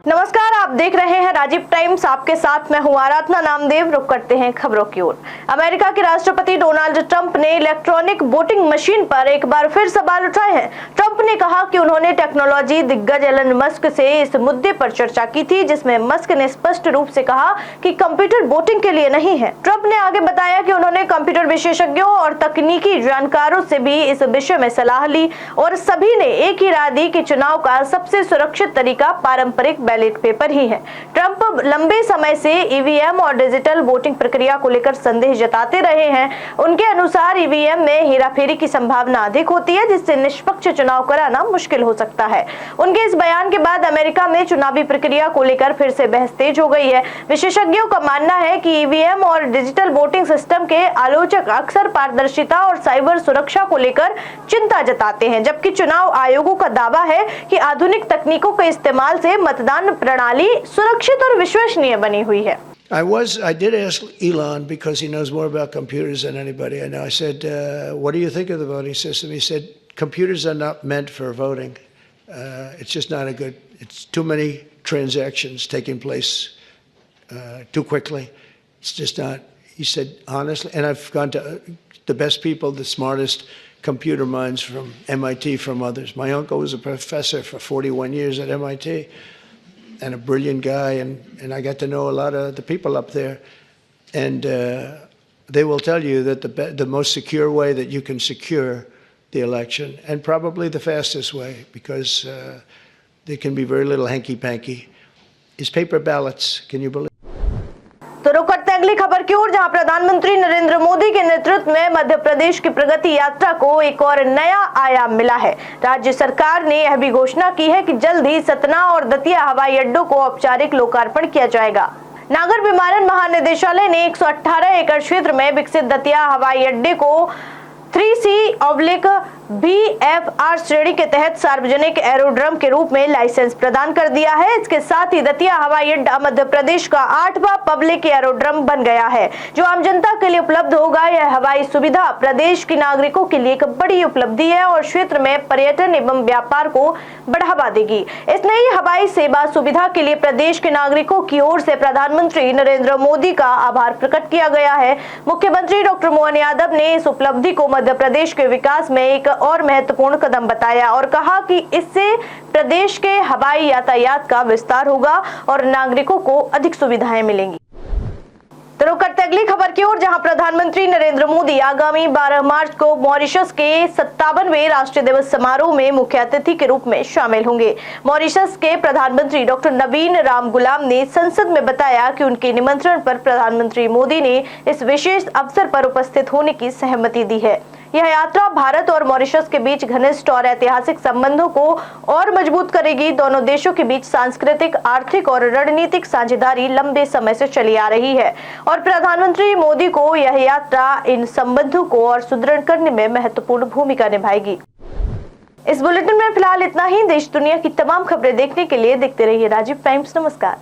नमस्कार, आप देख रहे हैं राजीव टाइम्स। आपके साथ मैं हूं आराधना नामदेव। रुक करते हैं खबरों की ओर। अमेरिका के राष्ट्रपति डोनाल्ड ट्रंप ने इलेक्ट्रॉनिक वोटिंग मशीन पर एक बार फिर सवाल उठाए हैं। ट्रंप ने कहा कि उन्होंने टेक्नोलॉजी दिग्गज एलन मस्क से इस मुद्दे पर चर्चा की थी, जिसमें मस्क ने स्पष्ट रूप से कहा कि कंप्यूटर वोटिंग के लिए नहीं है। ट्रंप ने आगे बताया कि उन्होंने कंप्यूटर विशेषज्ञों और तकनीकी जानकारों से भी इस विषय में सलाह ली और सभी ने एक ही राय दी कि चुनाव का सबसे सुरक्षित तरीका पारंपरिक बैलेट पेपर ही है। ट्रंप लंबे समय से ईवीएम और डिजिटल वोटिंग प्रक्रिया को लेकर संदेह जताते रहे हैं। उनके अनुसार ईवीएम में हेराफेरी की संभावना अधिक होती है, जिससे निष्पक्ष चुनाव कराना मुश्किल हो सकता है। उनके इस बयान के बाद अमेरिका में चुनावी प्रक्रिया को लेकर फिर से बहस तेज हो गई है। विशेषज्ञों का मानना है कि ईवीएम और डिजिटल वोटिंग सिस्टम के आलोचक अक्सर पारदर्शिता और साइबर सुरक्षा को लेकर चिंता जताते हैं, जबकि चुनाव आयोगों का दावा है कि आधुनिक तकनीकों के इस्तेमाल से मतदान प्रणाली सुरक्षित और विश्वसनीय बनी हुई है। I did ask Elon because he knows more about computers than anybody I know. I said, what do you think of the voting system? He said, computers are not meant for voting. It's just not a good, it's too many transactions taking place too quickly. It's just not, he said, honestly, and I've gone to the best people, the smartest computer minds from MIT, from others. My uncle was a professor for 41 years at MIT. And a brilliant guy, and I got to know a lot of the people up there, and they will tell you that the most secure way that you can secure the election, and probably the fastest way, because there can be very little hanky-panky, is paper ballots. Can you believe? तो रुक करते हैं अगली खबर की ओर, जहां प्रधानमंत्री नरेंद्र मोदी के नेतृत्व में मध्य प्रदेश की प्रगति यात्रा को एक और नया आयाम मिला है। राज्य सरकार ने यह भी घोषणा की है कि जल्द ही सतना और दतिया हवाई अड्डों को औपचारिक लोकार्पण किया जाएगा। नागर विमानन महानिदेशालय ने 118 एकड़ क्षेत्र में विकसित दतिया हवाई अड्डे को 3C/BFR श्रेणी के तहत सार्वजनिक एरोड्रम के रूप में लाइसेंस प्रदान कर दिया है। इसके साथ ही दतिया हवाई अड्डा मध्य प्रदेश का 8वां पब्लिक एरोड्रम बन गया है, जो आम जनता के लिए उपलब्ध होगा। यह हवाई सुविधा प्रदेश के नागरिकों के लिए एक बड़ी उपलब्धि है और क्षेत्र में पर्यटन एवं व्यापार को बढ़ावा देगी। इस नई हवाई सेवा सुविधा के लिए प्रदेश के नागरिकों की ओर से प्रधानमंत्री नरेंद्र मोदी का आभार प्रकट किया गया है। मुख्यमंत्री डॉक्टर मोहन यादव ने इस उपलब्धि को मध्य प्रदेश के विकास में एक और महत्वपूर्ण कदम बताया और कहा कि इससे प्रदेश के हवाई यातायात का विस्तार होगा और नागरिकों को अधिक सुविधाएं मिलेंगी। तो रुक करते अगली खबर की ओर, जहां प्रधानमंत्री नरेंद्र मोदी आगामी 12 मार्च को मॉरिशस के 57वें राष्ट्रीय दिवस समारोह में मुख्य अतिथि के रूप में शामिल होंगे। मॉरिशस के प्रधानमंत्री डॉक्टर नवीन राम गुलाम ने संसद में बताया कि उनके निमंत्रण पर प्रधानमंत्री मोदी ने इस विशेष अवसर पर उपस्थित होने की सहमति दी है। यह यात्रा भारत और मॉरिशस के बीच घनिष्ठ और ऐतिहासिक संबंधों को और मजबूत करेगी। दोनों देशों के बीच सांस्कृतिक, आर्थिक और रणनीतिक साझेदारी लंबे समय से चली आ रही है और प्रधानमंत्री मोदी को यह यात्रा इन संबंधों को और सुदृढ़ करने में महत्वपूर्ण भूमिका निभाएगी। इस बुलेटिन में फिलहाल इतना ही। देश दुनिया की तमाम खबरें देखने के लिए देखते रहिए राजीव टाइम्स। नमस्कार।